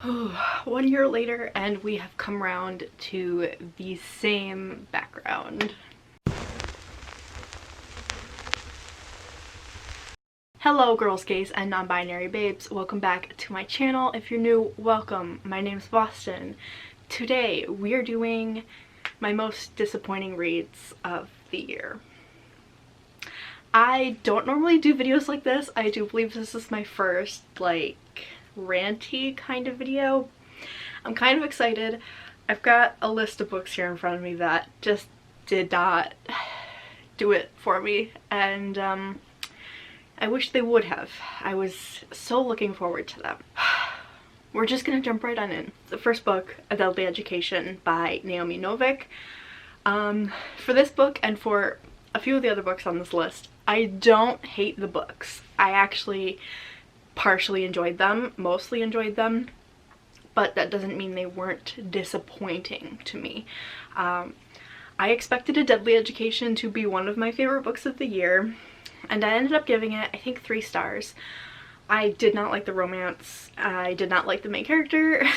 1 year later, and we have come around to the same background. Hello girls, gays, and non-binary babes. Welcome back to my channel. If you're new, welcome. My name's Boston. Today we are doing my most disappointing reads of the year. I don't normally do videos like this. I do believe this is my first like ranty kind of video. I'm kind of excited. I've got a list of books here in front of me that just did not do it for me, and I wish they would have. I was so looking forward to them. We're just gonna jump right on in. The first book, A Deadly Education by Naomi Novik. For this book and for a few of the other books on this list, I don't hate the books. I actually partially enjoyed them, mostly enjoyed them, but that doesn't mean they weren't disappointing to me. I expected A Deadly Education to be one of my favorite books of the year, and I ended up giving it, I think, 3 stars. I did not like the romance. I did not like the main character.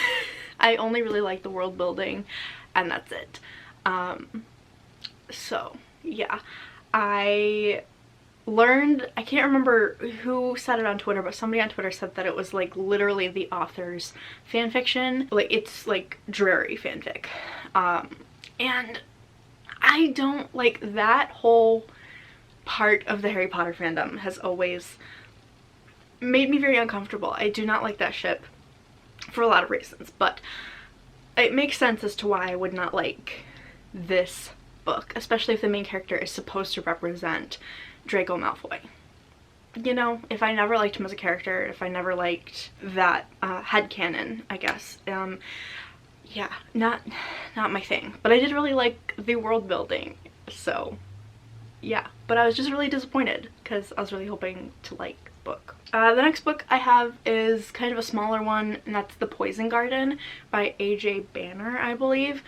I only really liked the world building, and that's it. So yeah, I learned, I can't remember who said it on Twitter, but somebody on Twitter said that it was like literally the author's fanfiction. Like, it's like dreary fanfic. And I don't like that. Whole part of the Harry Potter fandom has always made me very uncomfortable. I do not like that ship for a lot of reasons, but it makes sense as to why I would not like this book, especially if the main character is supposed to represent Draco Malfoy. You know, if I never liked him as a character, if I never liked that headcanon, I guess, yeah, not my thing. But I did really like the world building, so yeah. But I was just really disappointed because I was really hoping to like the book. The next book I have is kind of a smaller one, and that's The Poison Garden by A.J. Banner, I believe.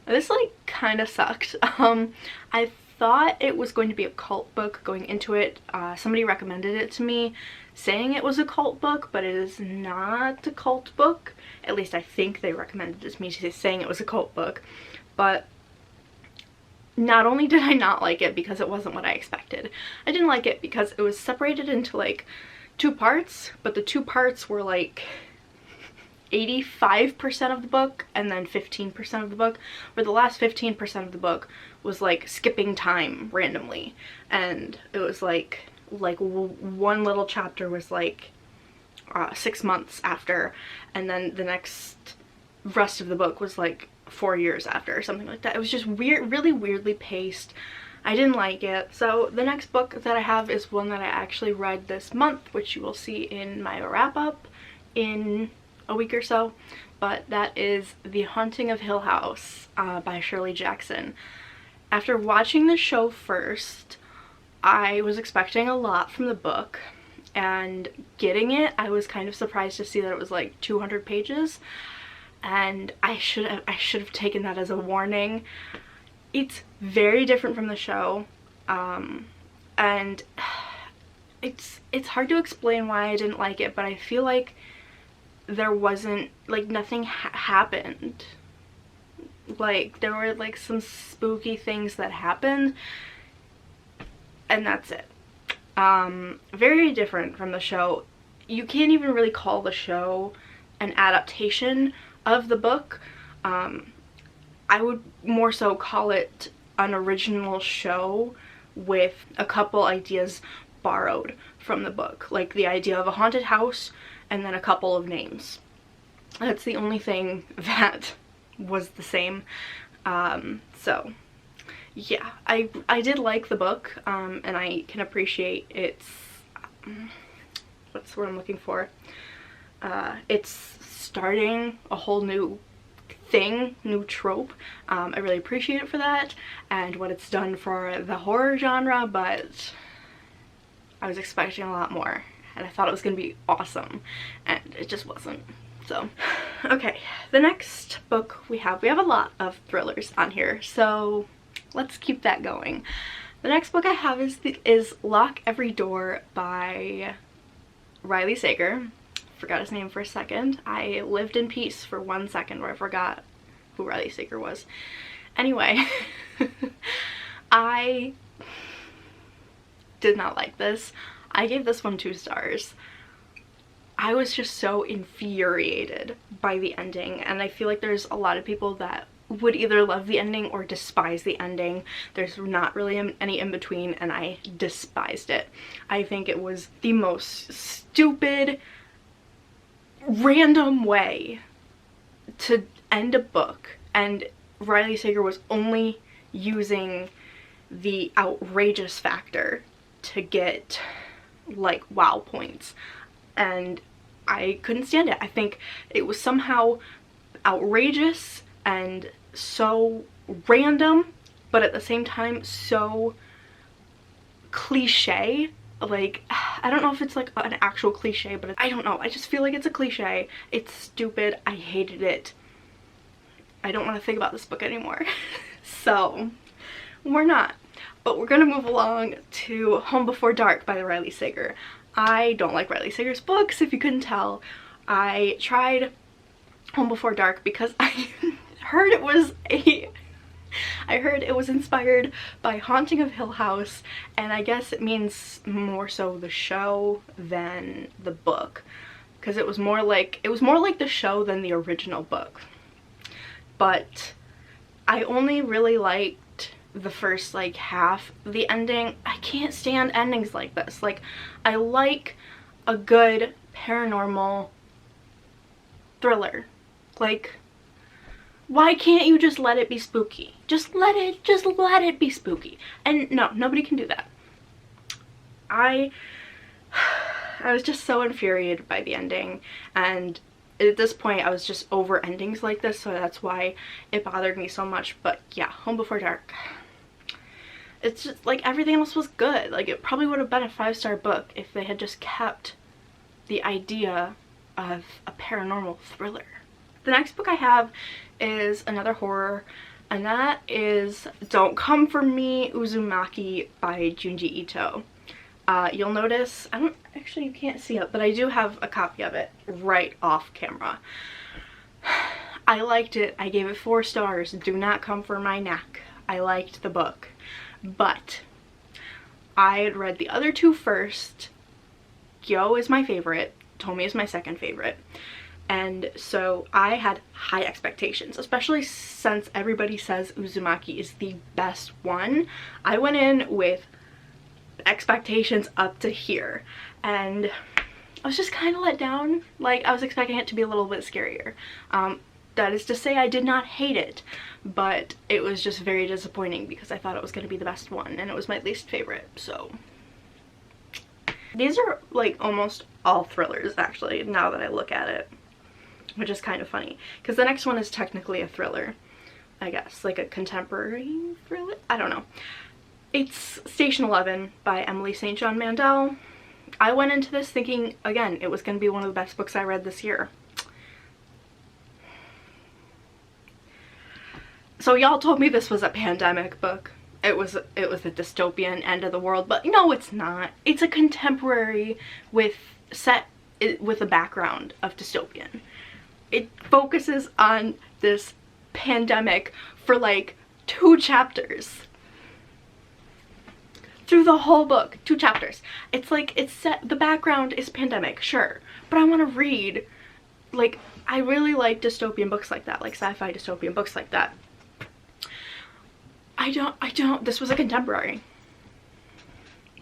This like kind of sucked. I thought it was going to be a cult book going into it. Somebody recommended it to me saying it was a cult book, but it is not a cult book. At least I think they recommended it to me saying it was a cult book. But not only did I not like it because it wasn't what I expected, I didn't like it because it was separated into like 2 parts, but the 2 parts were like 85% of the book and then 15% of the book, where the last 15% of the book was like skipping time randomly, and it was like one little chapter was like 6 months after, and then the next rest of the book was like 4 years after or something like that. It was just weird, really weirdly paced. I didn't like it. So the next book that I have is one that I actually read this month, which you will see in my wrap-up in a week or so, but that is The Haunting of Hill House by Shirley Jackson. After watching the show first, I was expecting a lot from the book, and getting it, I was kind of surprised to see that it was like 200 pages, and I should have taken that as a warning. It's very different from the show, and it's hard to explain why I didn't like it, but I feel like there wasn't, like, nothing happened. Like, there were like some spooky things that happened, and that's it. Very different from the show. You can't even really call the show an adaptation of the book. I would more so call it an original show with a couple ideas borrowed from the book, like the idea of a haunted house and then a couple of names. That's the only thing that was the same. So yeah, I did like the book, and I can appreciate its what's the word I'm looking for, it's starting a whole new thing, new trope. I really appreciate it for that and what it's done for the horror genre, but I was expecting a lot more, and I thought it was gonna be awesome, and it just wasn't. So okay, the next book we have a lot of thrillers on here, so let's keep that going. The next book I have is Lock Every Door by Riley Sager. forgot his name for a second. I lived in peace for 1 second where I forgot who Riley Sager was. Anyway, I did not like this. I gave this one 2 stars. I was just so infuriated by the ending, and I feel like there's a lot of people that would either love the ending or despise the ending. There's not really any in between, and I despised it. I think it was the most stupid, random way to end a book, and Riley Sager was only using the outrageous factor to get like wow points, and I couldn't stand it. I think it was somehow outrageous and so random, but at the same time so cliche. Like, I don't know if it's like an actual cliche, but I don't know, I just feel like it's a cliche. It's stupid. I hated it. I don't want to think about this book anymore. So we're not, but we're gonna move along to Home Before Dark by Riley Sager. I don't like Riley Sager's books, if you couldn't tell. I tried Home Before Dark because I heard it was inspired by Haunting of Hill House, and I guess it means more so the show than the book, because it was more like the show than the original book. But I only really liked the first like half of the ending. I can't stand endings like this. Like, I like a good paranormal thriller. Like, why can't you just let it be spooky? Just let it be spooky. And no, nobody can do that. I was just so infuriated by the ending, and at this point I was just over endings like this, so that's why it bothered me so much. But yeah, Home Before Dark, it's just like everything else was good. Like, it probably would have been a 5-star book if they had just kept the idea of a paranormal thriller. The next book I have is another horror, and that is Don't Come For Me, Uzumaki by Junji Ito. You'll notice, you can't see it, but I do have a copy of it right off camera. I liked it. I gave it 4 stars. Do not come for my neck. I liked the book, but I had read the other 2 first. Gyo is my favorite. Tomi is my second favorite. And so I had high expectations, especially since everybody says Uzumaki is the best one. I went in with expectations up to here, and I was just kind of let down. Like, I was expecting it to be a little bit scarier. That is to say, I did not hate it, but it was just very disappointing because I thought it was going to be the best one, and it was my least favorite. So these are like almost all thrillers, actually, now that I look at it, which is kind of funny because the next one is technically a thriller, I guess, like a contemporary thriller. I don't know. It's Station 11 by Emily St. John Mandel. I went into this thinking, again, it was going to be one of the best books I read this year. So y'all told me this was a pandemic book. It was a dystopian end of the world, but no, it's not. It's a contemporary set with a background of dystopian. It focuses on this pandemic for like 2 chapters. Through the whole book, 2 chapters. It's like, it's set, the background is pandemic, sure, but I want to read, like, I really like dystopian books like that, like sci-fi dystopian books like that. This was a contemporary.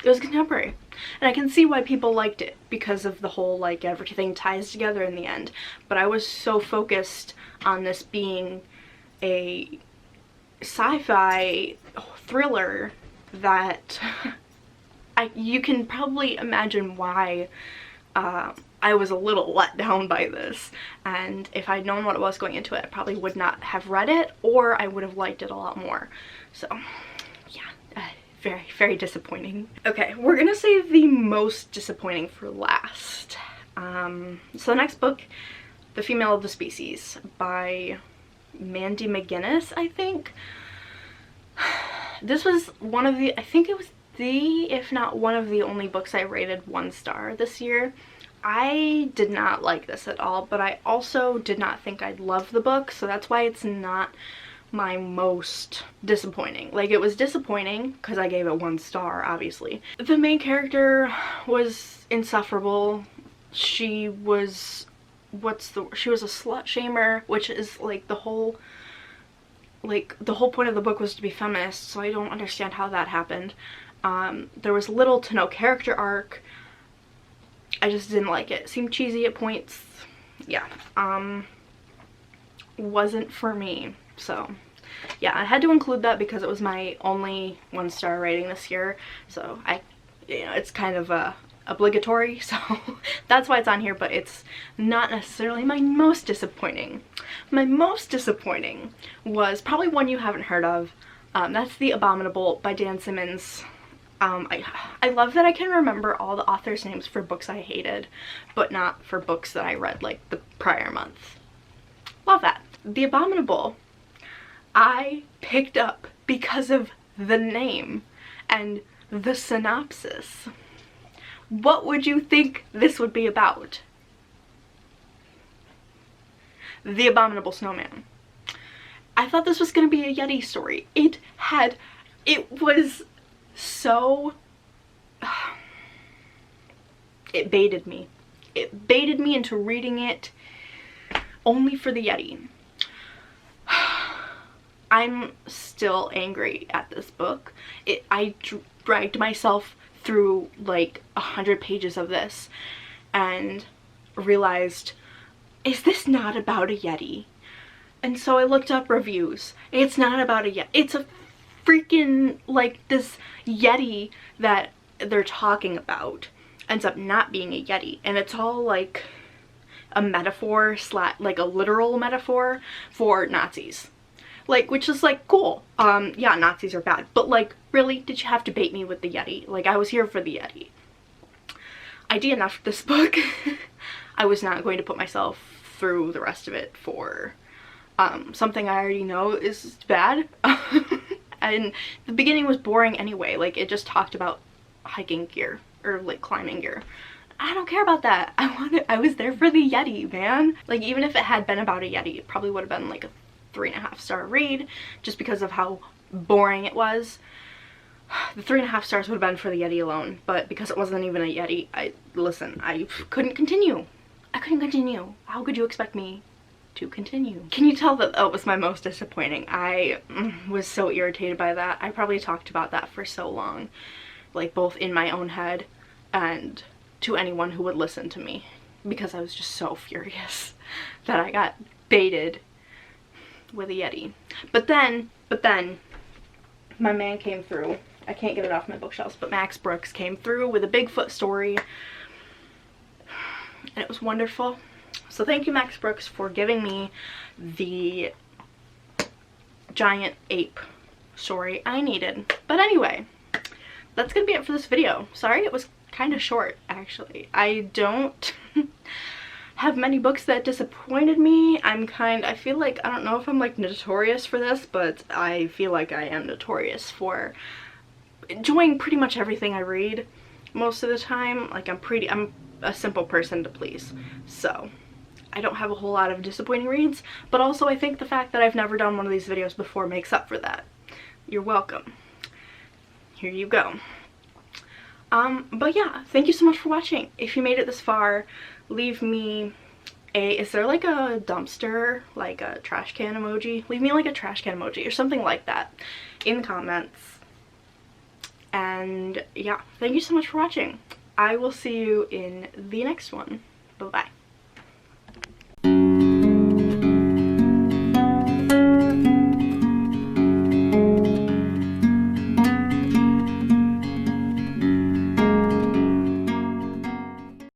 It was contemporary. And I can see why people liked it, because of the whole, like, everything ties together in the end. But I was so focused on this being a sci-fi thriller that you can probably imagine why I was a little let down by this. And if I'd known what it was going into it, I probably would not have read it, or I would have liked it a lot more. So yeah, very, very disappointing. Okay, we're gonna save the most disappointing for last. So the next book, The Female of the Species by Mandy McGuinness, I think. This was one of the, I think it was the, if not one of the only books I rated 1 star this year. I did not like this at all, but I also did not think I'd love the book, so that's why it's not my most disappointing. Like, it was disappointing because I gave it 1 star, obviously. The main character was insufferable. She was, she was a slut shamer, which is like the whole point of the book was to be feminist, so I don't understand how that happened. There was little to no character arc. I just didn't like it. It seemed cheesy at points. Yeah. Wasn't for me. So yeah, I had to include that because it was my only 1-star rating this year. So you know, it's kind of obligatory, so that's why it's on here, but it's not necessarily my most disappointing. My most disappointing was probably one you haven't heard of. That's The Abominable by Dan Simmons. I love that I can remember all the authors' names for books I hated, but not for books that I read like the prior month. Love that. The Abominable, I picked up because of the name and the synopsis. What would you think this would be about? The Abominable Snowman. I thought this was going to be a Yeti story. It was so... it baited me. It baited me into reading it only for the Yeti. I'm still angry at this book. I dragged myself through like 100 pages of this and realized, is this not about a Yeti? And so I looked up reviews. It's not about a Yeti. It's a freaking, like, this Yeti that they're talking about ends up not being a Yeti, and it's all like a metaphor like a literal metaphor for Nazis. Like, which is like cool. Yeah, Nazis are bad, but like, really, did you have to bait me with the Yeti? Like, I was here for the Yeti. I DNF'd this book. I was not going to put myself through the rest of it for something I already know is bad. And the beginning was boring anyway. Like, it just talked about hiking gear or like climbing gear. I don't care about that. I was there for the Yeti, man. Like, even if it had been about a Yeti, it probably would have been like a 3.5-star read, just because of how boring it was. The 3.5 stars would have been for the Yeti alone, but because it wasn't even a Yeti, I couldn't continue. I couldn't continue. How could you expect me to continue? Can you tell that was my most disappointing? I was so irritated by that. I probably talked about that for so long, like both in my own head and to anyone who would listen to me, because I was just so furious that I got baited with a Yeti. But then my man came through. I can't get it off my bookshelves, but Max Brooks came through with a Bigfoot story, and it was wonderful. So thank you, Max Brooks, for giving me the giant ape story I needed. But anyway, that's gonna be it for this video. Sorry it was kind of short, actually. I don't have many books that disappointed me. I feel like, I don't know if I'm like notorious for this, but I feel like I am notorious for enjoying pretty much everything I read most of the time. Like, I'm a simple person to please, so I don't have a whole lot of disappointing reads, but also I think the fact that I've never done one of these videos before makes up for that. You're welcome. Here you go. But yeah, thank you so much for watching. If you made it this far, leave me is there like a dumpster, like a trash can emoji? Leave me like a trash can emoji or something like that in the comments. And yeah, thank you so much for watching. I will see you in the next one. Bye-bye.